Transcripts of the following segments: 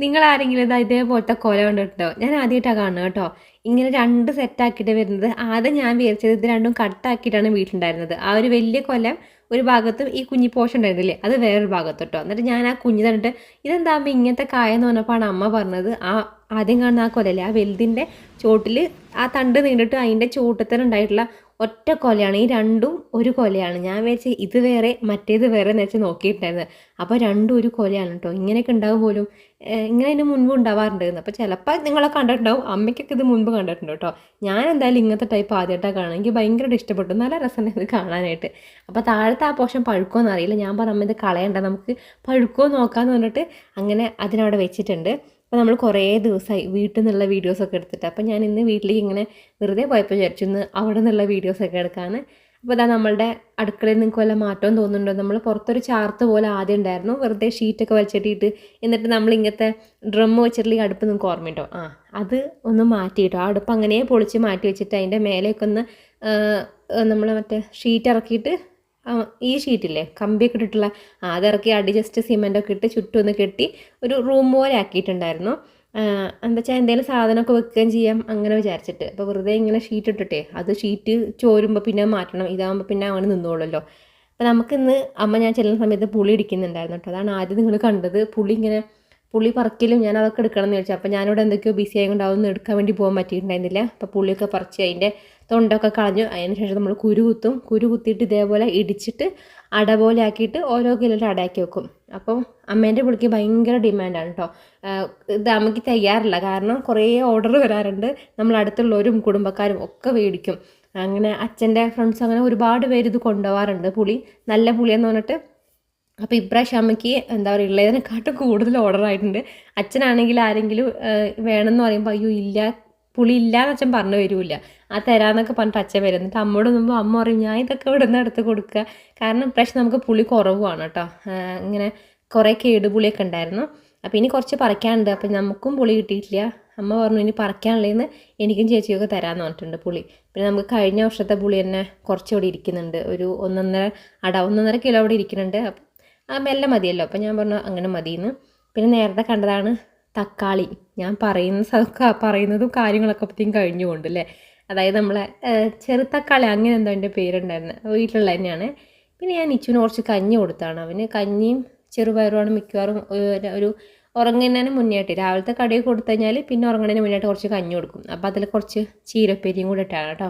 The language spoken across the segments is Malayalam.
നിങ്ങളാരെങ്കിലും ഇതാ ഇതേപോലത്തെ കൊല കണ്ടിട്ടുണ്ടോ? ഞാൻ ആദ്യമായിട്ടാണ് കാണുന്നത് കേട്ടോ. ഇങ്ങനെ 2 സെറ്റാക്കിയിട്ട് വരുന്നത്. ആദ്യം ഞാൻ വിചാരിച്ചത് ഇത് രണ്ടും കട്ടാക്കിയിട്ടാണ് വീട്ടിലുണ്ടായിരുന്നത്. ആ ഒരു വലിയ കൊല ഒരു ഭാഗത്തും ഈ കുഞ്ഞി പോർഷൻ ഉണ്ടായിരുന്നില്ലേ അത് വേറൊരു ഭാഗത്ത് കേട്ടോ. എന്നിട്ട് ഞാൻ ആ കുഞ്ഞ് കണ്ടിട്ട് ഇതെന്താകുമ്പോൾ ഇങ്ങനത്തെ കായെന്ന് പറഞ്ഞപ്പോഴാണ് അമ്മ പറഞ്ഞത് ആദ്യം കാണുന്ന ആ കൊലല്ലേ ആ വലുതിൻ്റെ ചോട്ടിൽ ആ തണ്ട് നീണ്ടിട്ട് അതിൻ്റെ ചോട്ടത്തിന് ഉണ്ടായിട്ടുള്ള ഒറ്റ കൊലയാണ്. ഈ രണ്ടും ഒരു കൊലയാണ്. ഞാൻ വിചാരിച്ച് ഇത് വേറെ മറ്റേത് വേറെ എന്ന് വെച്ച് നോക്കിയിട്ടുണ്ടായിരുന്നത്. അപ്പോൾ രണ്ടും ഒരു കൊലയാണ് കേട്ടോ. ഇങ്ങനെയൊക്കെ ഉണ്ടാവും പോലും. ഇങ്ങനെ അതിന് മുൻപ് ഉണ്ടാവാറുണ്ട്. അപ്പോൾ ചിലപ്പോൾ നിങ്ങളെ കണ്ടിട്ടുണ്ടാവും. അമ്മയ്ക്കൊക്കെ ഇത് മുൻപ് കണ്ടിട്ടുണ്ട് കേട്ടോ. ഞാൻ എന്തായാലും ഇങ്ങനത്തെ ടൈപ്പ് ആദ്യമായിട്ടാണ് കാണുന്നത്. എനിക്ക് ഭയങ്കരമായിട്ട് ഇഷ്ടപ്പെട്ടു. നല്ല രസമുണ്ട് ഇത് കാണാനായിട്ട്. അപ്പോൾ താഴത്തെ ആ പോർഷൻ പഴുക്കുമെന്ന് അറിയില്ല. ഞാൻ പറഞ്ഞു അമ്മ ഇത് കളയണ്ട, നമുക്ക് പഴുക്കുമോ നോക്കാമെന്ന് പറഞ്ഞിട്ട് അങ്ങനെ അതിനവിടെ വെച്ചിട്ടുണ്ട്. അപ്പോൾ നമ്മൾ കുറേ ദിവസമായി വീട്ടിൽ നിന്നുള്ള വീഡിയോസൊക്കെ എടുത്തിട്ട്. അപ്പോൾ ഞാൻ ഇന്ന് വീട്ടിലേക്ക് ഇങ്ങനെ വെറുതെ പോയപ്പോൾ വിചാരിച്ചു ഇന്ന് അവിടെ നിന്നുള്ള വീഡിയോസൊക്കെ എടുക്കാമെന്ന്. അപ്പോൾ ഇതാ നമ്മളുടെ അടുക്കളയിൽ നിങ്ങൾക്ക് വല്ല മാറ്റവും തോന്നുന്നുണ്ടോ? നമ്മൾ പുറത്തൊരു ചാർത്ത് പോലെ ആദ്യം ഉണ്ടായിരുന്നു, വെറുതെ ഷീറ്റൊക്കെ വലിച്ചിട്ടിട്ട് എന്നിട്ട് നമ്മൾ ഇങ്ങനത്തെ ഡ്രം വെച്ചിട്ടുള്ള ഈ അടുപ്പ് നിങ്ങൾക്ക് ഓർമ്മയുണ്ടോ? അത് ഒന്ന് മാറ്റിയിട്ടോ. ആ അടുപ്പ് അങ്ങനെ പൊളിച്ച് മാറ്റി വെച്ചിട്ട് അതിൻ്റെ മേലെയൊക്കെ ഒന്ന് നമ്മൾ മറ്റേ ഷീറ്റ് ഇറക്കിയിട്ട് ഈ ഷീറ്റില്ലേ കമ്പിയൊക്കെ ഇട്ടിട്ടുള്ള അതിറക്കി അടി ജസ്റ്റ് സിമെൻറ്റൊക്കെ ഇട്ട് ചുറ്റും ഒന്ന് കെട്ടി ഒരു റൂം പോലെ ആക്കിയിട്ടുണ്ടായിരുന്നു. എന്താ വെച്ചാൽ എന്തെങ്കിലും സാധനമൊക്കെ വെക്കുകയും ചെയ്യാം അങ്ങനെ വിചാരിച്ചിട്ട്. അപ്പോൾ വെറുതെ ഇങ്ങനെ ഷീറ്റ് ഇട്ടിട്ടേ അത് ഷീറ്റ് ചോരുമ്പോൾ പിന്നെ മാറ്റണം, ഇതാകുമ്പോൾ പിന്നെ അങ്ങനെ നിന്നോളല്ലോ. അപ്പോൾ നമുക്കിന്ന് അമ്മ ഞാൻ ചെല്ലുന്ന സമയത്ത് പുളി ഇടിക്കുന്നുണ്ടായിരുന്നു കേട്ടോ. അതാണ് ആദ്യം നിങ്ങൾ കണ്ടത്. പുളി പറിക്കലും ഞാൻ അതൊക്കെ എടുക്കണം എന്ന് ചോദിച്ചു. അപ്പോൾ ഞാനിവിടെ എന്തൊക്കെയോ ബിസി ആയതുകൊണ്ട് അതൊന്നും എടുക്കാൻ വേണ്ടി പോകാൻ പറ്റിയിട്ടുണ്ടായിരുന്നില്ല. അപ്പോൾ പുളിയൊക്കെ പറിച്ച് അതിൻ്റെ തൊണ്ടൊക്കെ കളഞ്ഞു. അതിന് ശേഷം നമ്മൾ കുരു കുത്തിയിട്ട് ഇതേപോലെ ഇടിച്ചിട്ട് അട പോലെ ആക്കിയിട്ട് ഓരോ കിലോയുടെ അടയാക്കി വെക്കും. അപ്പം അമ്മേൻ്റെ പുളിക്ക് ഭയങ്കര ഡിമാൻഡാണ് കേട്ടോ. ഇത് അമ്മയ്ക്ക് തയ്യാറില്ല, കാരണം കുറേ ഓർഡർ വരാറുണ്ട്. നമ്മൾ അടുത്തുള്ളവരും കുടുംബക്കാരും ഒക്കെ മേടിക്കും. അങ്ങനെ അച്ഛൻ്റെ ഫ്രണ്ട്സ് അങ്ങനെ ഒരുപാട് പേര് ഇത് കൊണ്ടുപോകാറുണ്ട് പുളി, നല്ല പുളിയെന്ന് പറഞ്ഞിട്ട്. അപ്പോൾ ഇപ്രാവശ്യം അമ്മയ്ക്ക് എന്താ പറയുക ഉള്ളതിനെക്കാട്ടും കൂടുതൽ ഓർഡർ ആയിട്ടുണ്ട്. അച്ഛനാണെങ്കിൽ ആരെങ്കിലും വേണമെന്ന് പറയുമ്പോൾ അയ്യോ ഇല്ല പുളി ഇല്ലയെന്ന് അച്ഛൻ പറഞ്ഞു വരില്ല, ആ തരാമെന്നൊക്കെ പറഞ്ഞിട്ട് അച്ഛൻ വരും. എന്നിട്ട് അമ്മയോട് നിന്നുമ്പോൾ അമ്മ പറയും ഞാൻ ഇതൊക്കെ ഇവിടെ നിന്ന് എടുത്ത് കൊടുക്കുക. കാരണം ഇപ്രാവശ്യം നമുക്ക് പുളി കുറവാണ് കേട്ടോ. ഇങ്ങനെ കുറേ കേടുപുളിയൊക്കെ ഉണ്ടായിരുന്നു. അപ്പോൾ ഇനി കുറച്ച് പറിക്കാനുണ്ട്. അപ്പോൾ നമുക്കും പുളി കിട്ടിയിട്ടില്ല. അമ്മ പറഞ്ഞു ഇനി പറിക്കാനുള്ളതെന്ന് എനിക്കും ചേച്ചിയൊക്കെ തരാമെന്ന് പറഞ്ഞിട്ടുണ്ട് പുളി. പിന്നെ നമുക്ക് കഴിഞ്ഞ വർഷത്തെ പുളി തന്നെ കുറച്ചുകൂടി ഇരിക്കുന്നുണ്ട്. ഒരു 1.5 കിലോ അവിടെ ഇരിക്കുന്നുണ്ട്. മെല്ലെ മതിയല്ലോ. അപ്പോൾ ഞാൻ പറഞ്ഞു അങ്ങനെ മതിയെന്ന്. പിന്നെ നേരത്തെ കണ്ടതാണ് തക്കാളി. ഞാൻ പറയുന്നതും കാര്യങ്ങളൊക്കെ പറ്റിയും കഴിഞ്ഞുകൊണ്ട് അല്ലേ. അതായത് നമ്മളെ ചെറുതക്കാളി അങ്ങനെ എന്തോ എൻ്റെ പേരുണ്ടായിരുന്നു, വീട്ടിലുള്ള തന്നെയാണ്. പിന്നെ ഞാൻ നിച്ചുവിന് കുറച്ച് കഞ്ഞി കൊടുത്താണ്. അവന് കഞ്ഞിയും ചെറുപയറുമാണ് മിക്കവാറും ഒരു ഉറങ്ങുന്നതിന് മുന്നേയായിട്ട്. രാവിലത്തെ കടിയൊക്കെ കൊടുത്തു കഴിഞ്ഞാൽ പിന്നെ ഉറങ്ങുന്നതിന് മുന്നേയായിട്ട് കുറച്ച് കഞ്ഞി കൊടുക്കും. അപ്പോൾ അതിൽ കുറച്ച് ചീരപ്പേരിയും കൂടെ ഇട്ടാണ് കേട്ടോ.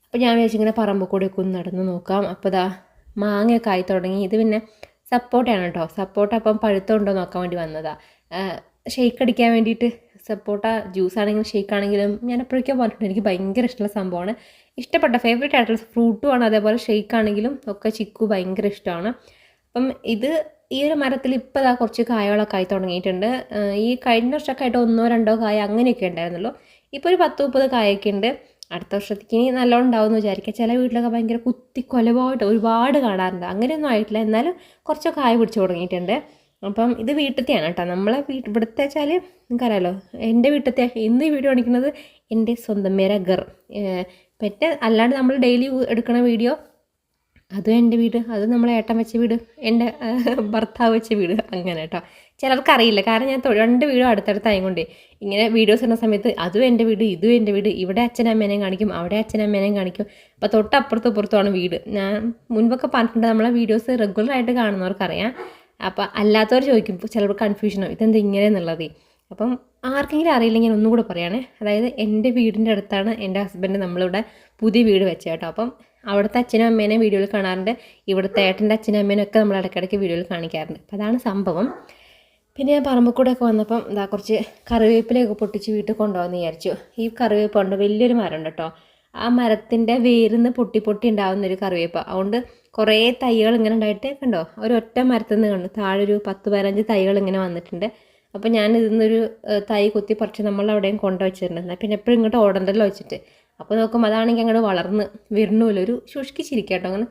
അപ്പോൾ ഞാൻ വിചാരിച്ചിങ്ങനെ പറമ്പ് കൂടെയൊക്കെ ഒന്ന് നടന്ന് നോക്കാം. അപ്പോൾ ഇതാ മാങ്ങയൊക്കെ ആയി തുടങ്ങി. ഇത് പിന്നെ സപ്പോട്ടയാണ് കേട്ടോ. സപ്പോട്ട അപ്പം പഴുത്തമുണ്ടോ നോക്കാൻ വേണ്ടി വന്നതാണ്. ഷെയ്ക്ക് അടിക്കാൻ വേണ്ടിയിട്ട്. സപ്പോട്ട ജ്യൂസ് ആണെങ്കിലും ഷെയ്ക്ക് ആണെങ്കിലും ഞാൻ എപ്പോഴൊക്കെ പറഞ്ഞിട്ടുണ്ട് എനിക്ക് ഭയങ്കര ഇഷ്ടമുള്ള സംഭവമാണ്. ഇഷ്ടപ്പെട്ട ഫേവറേറ്റ് ആയിട്ടുള്ള ഫ്രൂട്ടുമാണ്. അതേപോലെ ഷെയ്ക്ക് ആണെങ്കിലും ഒക്കെ ചിക്കു ഭയങ്കര ഇഷ്ടമാണ്. അപ്പം ഈ ഒരു മരത്തിൽ ഇപ്പോൾ ഇതാ കുറച്ച് കായകളൊക്കെ ആയി തുടങ്ങിയിട്ടുണ്ട്. ഈ കഴിഞ്ഞ വർഷമൊക്കെ ആയിട്ട് 1-2 കായ അങ്ങനെയൊക്കെ ഉണ്ടായിരുന്നുള്ളൂ. ഇപ്പോൾ ഒരു 10-30 കായൊക്കെ ഉണ്ട്. അടുത്ത വർഷത്തേക്ക് ഇനി നല്ലോണം ഉണ്ടാവും എന്ന് വിചാരിക്കുക. ചില വീട്ടിലൊക്കെ ഭയങ്കര കൊലപായിട്ട് ഒരുപാട് കാണാറുണ്ട്. അങ്ങനെയൊന്നും ആയിട്ടില്ല, എന്നാലും കുറച്ചൊക്കെ കായ പിടിച്ച് തുടങ്ങിയിട്ടുണ്ട്. അപ്പം ഇത് വീട്ടിലത്തെയാണ് കേട്ടോ. നമ്മളെ ഇവിടുത്തെ വെച്ചാൽ നിങ്ങൾക്കറിയാമല്ലോ, എൻ്റെ വീട്ടിലത്തെ. ഇന്ന് ഈ വീഡിയോ കാണിക്കുന്നത് എൻ്റെ സ്വന്തം മേര ഗർ അല്ലാണ്ട് നമ്മൾ ഡെയിലി എടുക്കുന്ന വീഡിയോ അതും എൻ്റെ വീട്, അത് നമ്മളെ ഏട്ടൻ വെച്ച വീട്, എൻ്റെ ഭർത്താവ് വെച്ച വീട്, അങ്ങനെ കേട്ടോ. ചിലർക്കറിയില്ല, കാരണം ഞാൻ 2 വീഡിയോ അടുത്തടുത്തായതുകൊണ്ടേ ഇങ്ങനെ വീഡിയോസ് ഇടുന്ന സമയത്ത് അതും എൻ്റെ വീട് ഇതും എൻ്റെ വീട്, ഇവിടെ അച്ഛനമ്മേനെയും കാണിക്കും അവിടെ അച്ഛനമ്മേനെയും കാണിക്കും. അപ്പോൾ തൊട്ടപ്പുറത്തും ഇപ്പുറത്തുമാണ് വീട്. ഞാൻ മുൻപൊക്കെ പറഞ്ഞിട്ടുണ്ട്, നമ്മളെ വീഡിയോസ് റെഗുലറായിട്ട് കാണുന്നവർക്കറിയാം. അപ്പോൾ അല്ലാത്തവർ ചോദിക്കും ചിലപ്പോൾ കൺഫ്യൂഷനോ ഇതെന്താ ഇങ്ങനെ എന്നുള്ളത്. അപ്പം ആർക്കെങ്കിലും അറിയില്ലെങ്കിൽ ഒന്നും കൂടെ പറയുകയാണേ. അതായത് എൻ്റെ വീടിൻ്റെ അടുത്താണ് എൻ്റെ ഹസ്ബൻഡ് നമ്മളിവിടെ പുതിയ വീട് വെച്ചത് കേട്ടോ. അപ്പം അവിടുത്തെ അച്ഛനും അമ്മേനെയും വീഡിയോയിൽ കാണാറുണ്ട്, ഇവിടുത്തെ ഏട്ടൻ്റെ അച്ഛനും അമ്മേനും ഒക്കെ നമ്മൾ ഇടയ്ക്കിടയ്ക്ക് വീഡിയോയിൽ കാണിക്കാറുണ്ട്. അപ്പോൾ അതാണ് സംഭവം. പിന്നെ ഞാൻ പറമ്പക്കൂടെയൊക്കെ വന്നപ്പം എന്താ കുറച്ച് കറിവേപ്പിലയൊക്കെ പൊട്ടിച്ച് വീട്ടിൽ കൊണ്ടുപോകാമെന്ന് വിചാരിച്ചു. ഈ കറിവേപ്പ് ഉണ്ട്, വലിയൊരു മരം ഉണ്ട് കേട്ടോ. ആ മരത്തിൻ്റെ വേരിന്ന് പൊട്ടി ഉണ്ടാകുന്നൊരു കറിവേപ്പ്. അതുകൊണ്ട് കുറേ തൈകൾ ഇങ്ങനെ ഉണ്ടായിട്ട് കണ്ടോ, ഒരൊറ്റ മരത്തിൽ നിന്ന് കണ്ടു താഴെ ഒരു 10-15 തൈകൾ ഇങ്ങനെ വന്നിട്ടുണ്ട്. അപ്പോൾ ഞാൻ ഇതിന്നൊരു തൈ കുത്തി പറിച്ച് നമ്മളവിടെയും കൊണ്ടുവച്ചിട്ടുണ്ട്. പിന്നെ എപ്പോഴും ഇങ്ങോട്ട് ഓടണ്ടല്ലോ വെച്ചിട്ട്. അപ്പോൾ നോക്കുമ്പോൾ അതാണെങ്കിൽ അങ്ങോട്ട് വളർന്ന് വരുന്നില്ല, ഒരു ശുഷ്കിച്ചിരിക്കുക കേട്ടോ. അങ്ങനെ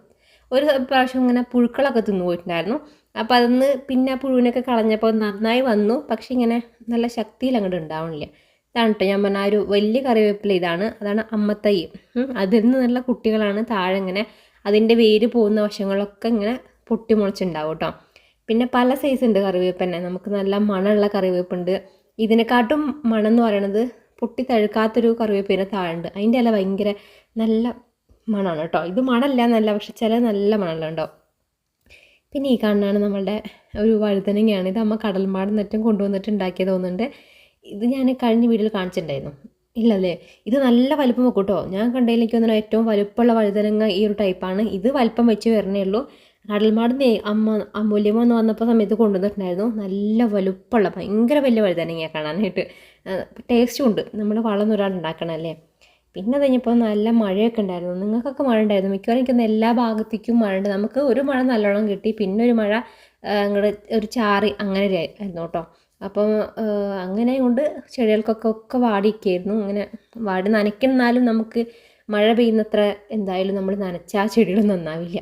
ഒരു പ്രാവശ്യം ഇങ്ങനെ പുഴുക്കളൊക്കെ തിന്നു പോയിട്ടുണ്ടായിരുന്നു. അപ്പോൾ അതിന്ന് പിന്നെ ആ പുഴുവിനൊക്കെ കളഞ്ഞപ്പോൾ നന്നായി വന്നു, പക്ഷെ ഇങ്ങനെ നല്ല ശക്തിയിൽ അങ്ങോട്ട് ഉണ്ടാവണില്ല. ഇതാണ് കേട്ടോ ഞാൻ പറഞ്ഞ ആ ഒരു വലിയ കറിവേപ്പില. അതാണ് അമ്മത്തൈ. അതിൽ നിന്ന് നല്ല കുട്ടികളാണ് താഴെ ഇങ്ങനെ അതിൻ്റെ വേര് പോകുന്ന വശങ്ങളൊക്കെ ഇങ്ങനെ പൊട്ടി മുളച്ചുണ്ടാവും കേട്ടോ. പിന്നെ പല സൈസ് ഉണ്ട് കറിവേപ്പ് തന്നെ. നമുക്ക് നല്ല മണമുള്ള കറിവേപ്പുണ്ട്. ഇതിനെക്കാട്ടും മണം എന്ന് പറയണത് പൊട്ടി തഴുക്കാത്തൊരു കറിവേപ്പിൻ്റെ താഴുണ്ട്. അതിൻ്റെ ഇല ഭയങ്കര നല്ല മണമാണ് കേട്ടോ. ഇത് മണമല്ല എന്നല്ല, പക്ഷെ ചില നല്ല മണമുള്ള ഉണ്ടാവും. പിന്നെ ഈ കാണുന്നതാണ് നമ്മളുടെ ഒരു വഴുതനങ്ങയാണ്. ഇത് അമ്മ കടൽമാട് നെറ്റും കൊണ്ടുവന്നിട്ട് ഉണ്ടാക്കിയത് തോന്നുന്നുണ്ട്. ഇത് ഞാൻ കഴിഞ്ഞ വീഡിയോയിൽ കാണിച്ചിട്ടുണ്ടായിരുന്നു. ഇല്ലല്ലേ, ഇത് നല്ല വലിപ്പം വെക്കും കേട്ടോ. ഞാൻ കണ്ടതിൽ എനിക്ക് തോന്നുന്നു ഏറ്റവും വലുപ്പമുള്ള വഴുതനങ്ങ ഈ ഒരു ടൈപ്പാണ്. ഇത് വലിപ്പം വെച്ച് വരണേ ഉള്ളൂ. കടൽമാട് അമൂല്യമോ എന്ന് വന്നപ്പോൾ സമയത്ത് കൊണ്ടുവന്നിട്ടുണ്ടായിരുന്നു. നല്ല വലുപ്പമുള്ള ഭയങ്കര വലിയ വഴുതനങ്ങ കാണാനായിട്ട്. ടേസ്റ്റും ഉണ്ട്. നമ്മൾ വളം ഒരാൾ ഉണ്ടാക്കണമല്ലേ. പിന്നെ കഴിഞ്ഞപ്പോൾ നല്ല മഴയൊക്കെ ഉണ്ടായിരുന്നു. നിങ്ങൾക്കൊക്കെ മഴ ഉണ്ടായിരുന്നു. മിക്കവാറും എനിക്കൊന്ന് എല്ലാ ഭാഗത്തേക്കും മഴ ഉണ്ട്. നമുക്ക് ഒരു മഴ നല്ലോണം കിട്ടി, പിന്നെ ഒരു മഴ അങ്ങോട്ട് ഒരു ചാറി അങ്ങനെ ആയിരുന്നു കേട്ടോ. അപ്പം അങ്ങനെ കൊണ്ട് ചെടികൾക്കൊക്കെ വാടിയൊക്കെയായിരുന്നു. അങ്ങനെ വാടി നനയ്ക്കുന്നാലും നമുക്ക് മഴ പെയ്യുന്നത്ര എന്തായാലും നമ്മൾ നനച്ചാൽ ചെടികൾ നന്നാവില്ല.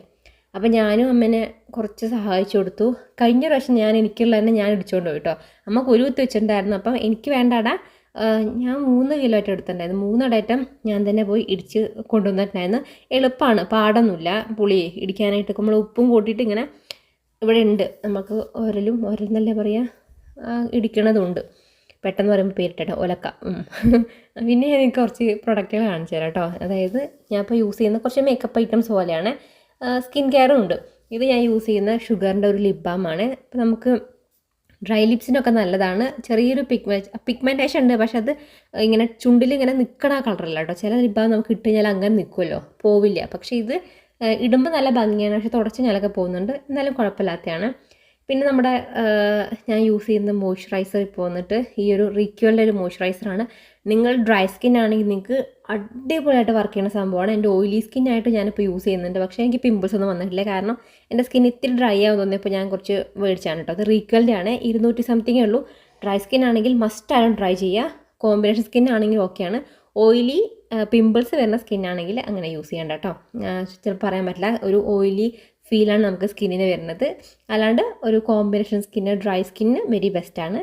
അപ്പം ഞാനും അമ്മേനെ കുറച്ച് സഹായിച്ചു കൊടുത്തു. കഴിഞ്ഞ പ്രാവശ്യം എനിക്കുള്ള തന്നെ ഞാൻ ഇടിച്ചുകൊണ്ട് പോയി കേട്ടോ. അമ്മ കുരുകുത്തി വെച്ചിട്ടുണ്ടായിരുന്നു. അപ്പം എനിക്ക് വേണ്ടാടാ, ഞാൻ 3 കിലോ ആയിട്ട് എടുത്തിട്ടുണ്ടായിരുന്നു. 3 ഇടയറ്റം ഞാൻ തന്നെ പോയി ഇടിച്ച് കൊണ്ടുവന്നിട്ടുണ്ടായിരുന്നു. എളുപ്പമാണ്, പാടൊന്നുമില്ല. പുളി ഇടിക്കാനായിട്ട് നമ്മൾ ഉപ്പും കൂട്ടിയിട്ട് ഇങ്ങനെ ഇവിടെ ഉണ്ട്. നമുക്ക് ഒരലെന്നല്ലേ പറയുക, ഇടിക്കണതുണ്ട്. പെട്ടെന്ന് പറയുമ്പോൾ പേരിട്ടോ ഒലക്ക. പിന്നെ എനിക്ക് കുറച്ച് പ്രൊഡക്റ്റുകൾ കാണിച്ചു തരാം കേട്ടോ. അതായത് ഞാൻ ഇപ്പോൾ യൂസ് ചെയ്യുന്ന കുറച്ച് മേക്കപ്പ് ഐറ്റംസ് പോലെയാണ്. സ്കിൻ കെയറും ഉണ്ട്. ഇത് ഞാൻ യൂസ് ചെയ്യുന്ന ഷുഗറിൻ്റെ ഒരു ലിപ് ബാമാണ്. ഇപ്പോൾ നമുക്ക് ഡ്രൈ ലിപ്സിനൊക്കെ നല്ലതാണ്. ചെറിയൊരു പിഗ്മെൻറ്റേഷൻ ഉണ്ട്, പക്ഷെ അത് ഇങ്ങനെ ചുണ്ടിൽ ഇങ്ങനെ നിൽക്കണ കളറല്ല കേട്ടോ. ചില ലിപ് ബാം നമുക്ക് ഇട്ട് കഴിഞ്ഞാൽ അങ്ങനെ നിൽക്കുമല്ലോ, പോവില്ല. പക്ഷേ ഇത് ഇടുമ്പോൾ നല്ല ഭംഗിയാണ്, പക്ഷെ തുടച്ച് ഞാനൊക്കെ പോകുന്നുണ്ട്. എന്നാലും കുഴപ്പമില്ലാത്തതാണ്. പിന്നെ നമ്മുടെ ഞാൻ യൂസ് ചെയ്യുന്ന മോയ്സ്ചറൈസർ ഇപ്പോൾ വന്നിട്ട് ഈ ഒരു റിക്വലിൻ്റെ ഒരു മോയ്സ്ചറൈസറാണ്. നിങ്ങൾ ഡ്രൈ സ്കിൻ ആണെങ്കിൽ നിങ്ങൾക്ക് അടിപൊളിയായിട്ട് വർക്ക് ചെയ്യുന്ന സംഭവമാണ്. എൻ്റെ ഓയിലി സ്കിന്നായിട്ട് ഞാനിപ്പോൾ യൂസ് ചെയ്യുന്നുണ്ട്. പക്ഷേ എനിക്ക് പിമ്പിൾസ് ഒന്നും വന്നിട്ടില്ല. കാരണം എൻ്റെ സ്കിൻ ഇത്തിരി ഡ്രൈ ആവും തോന്നിയപ്പോൾ ഞാൻ കുറച്ച് മേടിച്ചാണ് കേട്ടോ. അത് റിക്വലിൻ്റെ ആണ്. 200 സംതിങ്ങേ ഉള്ളൂ. ഡ്രൈ സ്കിൻ ആണെങ്കിൽ മസ്റ്റായും ട്രൈ ചെയ്യുക. കോമ്പിനേഷൻ സ്കിൻ ആണെങ്കിൽ ഓക്കെയാണ്. ഓയിലി പിമ്പിൾസ് വരുന്ന സ്കിൻ ആണെങ്കിൽ അങ്ങനെ യൂസ് ചെയ്യേണ്ട കേട്ടോ. ചിലപ്പോൾ പറയാൻ പറ്റില്ല, ഒരു ഓയിലി ഫീലാണ് നമുക്ക് സ്കിന്നിന് വരുന്നത്. അല്ലാണ്ട് ഒരു combination skin, dry skin very ബെസ്റ്റാണ്.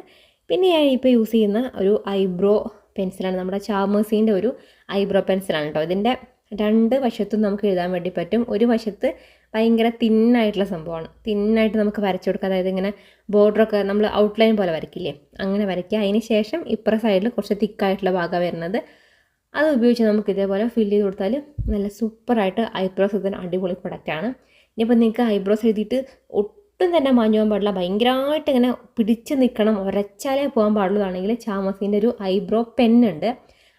പിന്നെ ഞാൻ ഇപ്പോൾ യൂസ് ചെയ്യുന്ന ഒരു ഐബ്രോ പെൻസിലാണ്. നമ്മുടെ ചാമേഴ്സിൻ്റെ ഒരു ഐബ്രോ പെൻസിലാണ് കേട്ടോ. ഇതിൻ്റെ 2 വശത്തും നമുക്ക് എഴുതാൻ വേണ്ടി പറ്റും. ഒരു വശത്ത് ഭയങ്കര തിന്നായിട്ടുള്ള സംഭവമാണ്. തിന്നായിട്ട് നമുക്ക് വരച്ചു കൊടുക്കുക. അതായത് ഇങ്ങനെ ബോർഡറൊക്കെ നമ്മൾ ഔട്ട്ലൈൻ പോലെ വരയ്ക്കില്ലേ, അങ്ങനെ വരയ്ക്കുക. അതിന് ശേഷം ഇപ്പുറ സൈഡിൽ കുറച്ച് തിക്കായിട്ടുള്ള ഭാഗം വരുന്നത്. അത് ഉപയോഗിച്ച് നമുക്ക് ഇതേപോലെ ഫില്ല് ചെയ്ത് കൊടുത്താൽ നല്ല സൂപ്പറായിട്ട് ഐബ്രോസ് എഴുതാൻ അടിപൊളി പ്രൊഡക്റ്റാണ്. ഇനിയിപ്പോൾ നിങ്ങൾക്ക് ഐബ്രോസ് എഴുതിയിട്ട് ഒട്ടും തന്നെ മാഞ്ഞു പോകാൻ പാടില്ല, ഭയങ്കരമായിട്ട് ഇങ്ങനെ പിടിച്ച് നിൽക്കണം, ഉരച്ചാലേ പോകാൻ പാടുള്ളതാണെങ്കിൽ ചാമസിൻ്റെ ഒരു ഐബ്രോ പെന്നുണ്ട്.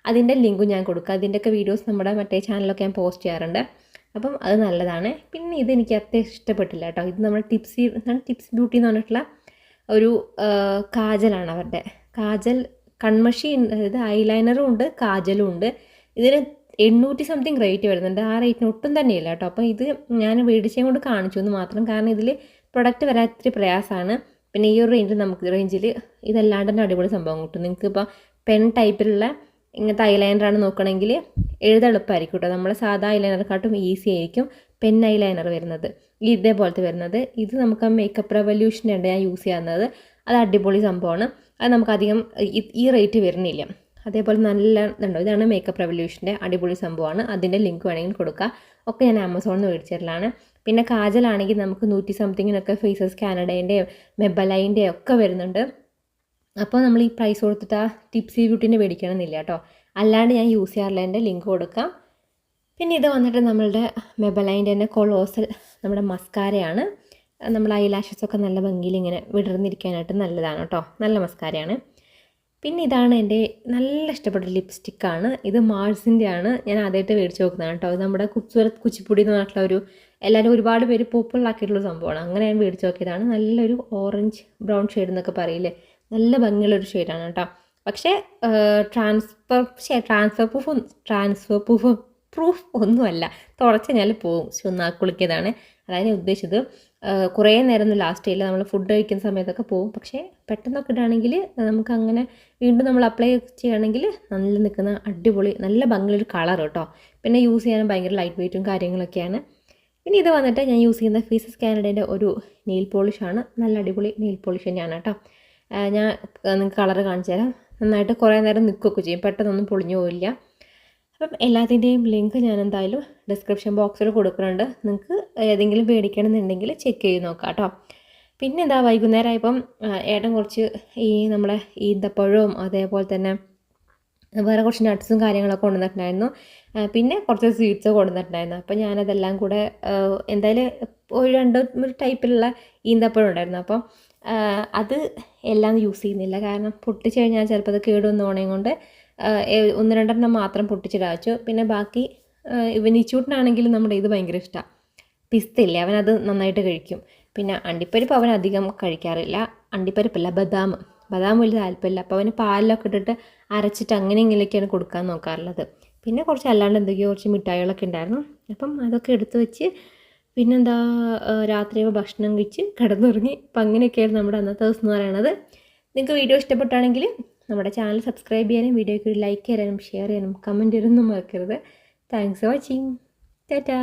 അതിൻ്റെ ലിങ്കും ഞാൻ കൊടുക്കുക. അതിൻ്റെയൊക്കെ വീഡിയോസ് നമ്മുടെ മറ്റേ ചാനലൊക്കെ ഞാൻ പോസ്റ്റ് ചെയ്യാറുണ്ട്. അപ്പം അത് നല്ലതാണ്. പിന്നെ ഇതെനിക്ക് അത്യാവശ്യം ഇഷ്ടപ്പെട്ടില്ല കേട്ടോ. ഇത് നമ്മുടെ ടിപ്സ് ബ്യൂട്ടി എന്ന് പറഞ്ഞിട്ടുള്ള ഒരു കാജലാണ്. അവരുടെ കാജൽ കൺമഷി, അതായത് ഐലൈനറും ഉണ്ട് കാജലും ഉണ്ട്. ഇതിന് 800 സംതിങ് റേറ്റ് വരുന്നുണ്ട്. ആ റേറ്റിന് ഒട്ടും തന്നെയില്ല കേട്ടോ. അപ്പോൾ ഇത് ഞാൻ മേടിച്ചതും കൊണ്ട് കാണിച്ചു എന്ന് മാത്രം. കാരണം ഇതിൽ പ്രൊഡക്റ്റ് വരാൻ ഇത്തിരി പ്രയാസമാണ്. പിന്നെ ഈ ഒരു റേഞ്ചിൽ ഇതല്ലാണ്ട് തന്നെ അടിപൊളി സംഭവം കിട്ടും. നിങ്ങൾക്ക് ഇപ്പോൾ പെൻ ടൈപ്പിലുള്ള ഇങ്ങനത്തെ ഐലൈനറാണ് നോക്കണമെങ്കിൽ എഴുതെളുപ്പമായിരിക്കും കേട്ടോ. നമ്മൾ സാധാ ഐലൈനറെക്കാട്ടും ഈസി ആയിരിക്കും പെൻ ഐലൈനർ വരുന്നത്, ഇതേപോലത്തെ വരുന്നത്. ഇത് നമുക്ക് മേക്കപ്പ് റെവല്യൂഷൻ്റെ ഉണ്ട് ഞാൻ യൂസ് ചെയ്യുന്നത്. അത് അടിപൊളി സംഭവമാണ്. അത് നമുക്കധികം ഈ റേറ്റ് വരുന്നില്ല. അതേപോലെ നല്ല ഇതുണ്ടോ, ഇതാണ് മേക്കപ്പ് റെവല്യൂഷൻ്റെ അടിപൊളി സംഭവമാണ്. അതിൻ്റെ ലിങ്ക് വേണമെങ്കിൽ കൊടുക്കുക. ഒക്കെ ഞാൻ ആമസോണിൽ നിന്ന് മേടിച്ചിട്ടുള്ളതാണ്. പിന്നെ കാജലാണെങ്കിൽ നമുക്ക് 100 സംതിങ്ങിനൊക്കെ ഫേസസ് കാനഡേൻ്റെയും മെബലൈൻ്റെയും ഒക്കെ വരുന്നുണ്ട്. അപ്പോൾ നമ്മൾ ഈ പ്രൈസ് കൊടുത്തിട്ട് ആ ടിപ്സി ബ്യൂട്ടീൻ്റെ മേടിക്കണമെന്നില്ല കേട്ടോ. അല്ലാണ്ട് ഞാൻ യൂസ് ചെയ്യാറുള്ളതിൻ്റെ ലിങ്ക് കൊടുക്കാം. പിന്നെ ഇത് വന്നിട്ട് നമ്മളുടെ മെബലൈൻ്റെ തന്നെ കൊളോസൽ നമ്മുടെ മസ്കാരയാണ്. നമ്മൾ ഐലാഷസൊക്കെ നല്ല ഭംഗിയിൽ ഇങ്ങനെ വിടർന്നിരിക്കാനായിട്ട് നല്ലതാണ് കേട്ടോ. നല്ല മസ്കാരയാണ്. പിന്നെ ഇതാണ് എൻ്റെ നല്ല ഇഷ്ടപ്പെട്ട ലിപ്സ്റ്റിക്കാണ്. ഇത് മാൾസിൻ്റെ ആണ്. ഞാൻ ആദ്യമായിട്ട് മേടിച്ച് നോക്കുന്നതാണ് കേട്ടോ. ഇത് നമ്മുടെ കുപ്സൂരത്ത് കുച്ചിപ്പുടി എന്ന് പറഞ്ഞിട്ടുള്ള ഒരു എല്ലാവരും ഒരുപാട് പേര് പോപ്പുലർ ആക്കിയിട്ടുള്ള സംഭവമാണ്. അങ്ങനെ ഞാൻ മേടിച്ച് നോക്കിയതാണ്. നല്ലൊരു ഓറഞ്ച് ബ്രൗൺ ഷെയ്ഡ് എന്നൊക്കെ പറയില്ലേ, നല്ല ഭംഗിയുള്ളൊരു ഷെയ്ഡാണ് കേട്ടോ. പക്ഷേ ട്രാൻസ്ഫർ പ്രൂഫ് ഒന്നുമല്ല, തുടച്ച് കഴിഞ്ഞാൽ പോവും. കുളിക്കിയതാണ് അതായത് ഞാൻ ഉദ്ദേശിച്ചത്. കുറേ നേരമൊന്നും ലാസ്റ്റ് ചെയ്യില്ല, നമ്മൾ ഫുഡ് കഴിക്കുന്ന സമയത്തൊക്കെ പോവും. പക്ഷേ പെട്ടെന്നൊക്കെ ഇടുകയാണെങ്കിൽ നമുക്ക് അങ്ങനെ വീണ്ടും നമ്മൾ അപ്ലൈ ചെയ്യുകയാണെങ്കിൽ നല്ല നിൽക്കുന്ന അടിപൊളി നല്ല ഭംഗിയുള്ളൊരു കളർ കേട്ടോ. പിന്നെ യൂസ് ചെയ്യാനും ഭയങ്കര ലൈറ്റ് വെയ്റ്റും കാര്യങ്ങളൊക്കെയാണ്. പിന്നെ ഇത് വന്നിട്ട് ഞാൻ യൂസ് ചെയ്യുന്ന ഫേസസ് കാനഡേൻ്റെ ഒരു നെയിൽ പോളിഷാണ്. നല്ല അടിപൊളി നെയിൽ പോളിഷ് തന്നെയാണ് കേട്ടോ. ഞാൻ നിങ്ങൾക്ക് കളർ കാണിച്ചു തരാം. നന്നായിട്ട് കുറേ നേരം നിൽക്കുകയൊക്കെ ചെയ്യും, പെട്ടെന്നൊന്നും പൊളിഞ്ഞു പോവില്ല. അപ്പം എല്ലാത്തിൻ്റെയും ലിങ്ക് ഞാൻ എന്തായാലും ഡിസ്ക്രിപ്ഷൻ ബോക്സിൽ കൊടുക്കുന്നുണ്ട്. നിങ്ങൾക്ക് ഏതെങ്കിലും മേടിക്കണമെന്നുണ്ടെങ്കിൽ ചെക്ക് ചെയ്ത് നോക്കാം കേട്ടോ. പിന്നെ എന്താ വൈകുന്നേരം ആയപ്പം ഏട്ടൻ കുറച്ച് ഈ നമ്മളെ ഈന്തപ്പഴവും അതേപോലെ തന്നെ വേറെ കുറച്ച് നട്ട്സും കാര്യങ്ങളൊക്കെ കൊണ്ടുവന്നിട്ടുണ്ടായിരുന്നു. പിന്നെ കുറച്ച് സ്വീറ്റ്സ് കൊണ്ടുവന്നിട്ടുണ്ടായിരുന്നു. അപ്പോൾ ഞാനതെല്ലാം കൂടെ എന്തായാലും ഒരു ടൈപ്പിലുള്ള ഈന്തപ്പഴം ഉണ്ടായിരുന്നു. അപ്പം അത് എല്ലാം യൂസ് ചെയ്യുന്നില്ല, കാരണം പൊട്ടിച്ച് കഴിഞ്ഞാൽ ചിലപ്പോൾ അത് കേടുവന്ന് പോണേം കൊണ്ട് 1-2 മാത്രം പൊട്ടിച്ചിടാൻ വെച്ചു. പിന്നെ ബാക്കി നിച്ചൂട്ടനാണെങ്കിലും നമ്മുടെ ഇത് ഭയങ്കര ഇഷ്ടമാണ്, പിസ്തയില്ലേ, അവനത് നന്നായിട്ട് കഴിക്കും. പിന്നെ അണ്ടിപ്പരിപ്പ് അവൻ അധികം കഴിക്കാറില്ല. അണ്ടിപ്പരിപ്പല്ല, ബദാം വലിയ താല്പര്യമില്ല. അപ്പോൾ അവന് പാലിലൊക്കെ ഇട്ടിട്ട് അരച്ചിട്ട് അങ്ങനെ ഇങ്ങനെയൊക്കെയാണ് കൊടുക്കാൻ നോക്കാറുള്ളത്. പിന്നെ കുറച്ച് അല്ലാണ്ട് എന്തൊക്കെയോ കുറച്ച് മിഠായികളൊക്കെ ഉണ്ടായിരുന്നു. അപ്പം അതൊക്കെ എടുത്തു വെച്ച് പിന്നെന്താ രാത്രിയോ ഭക്ഷണം കഴിച്ച് കിടന്നുറങ്ങി. അപ്പം അങ്ങനെയൊക്കെയായിരുന്നു നമ്മുടെ അന്നത്തെ ദിവസം എന്ന് പറയുന്നത്. നിങ്ങൾക്ക് വീഡിയോ ഇഷ്ടപ്പെട്ടാണെങ്കിൽ നമ്മുടെ ചാനൽ സബ്സ്ക്രൈബ് ചെയ്യാനും വീഡിയോയ്ക്ക് ഒരു ലൈക്ക് ചെയ്യാനും ഷെയർ ചെയ്യാനും കമൻറ്റ് ചെയ്യാനൊന്നും മറക്കരുത്. Thanks for watching. ടാറ്റാ.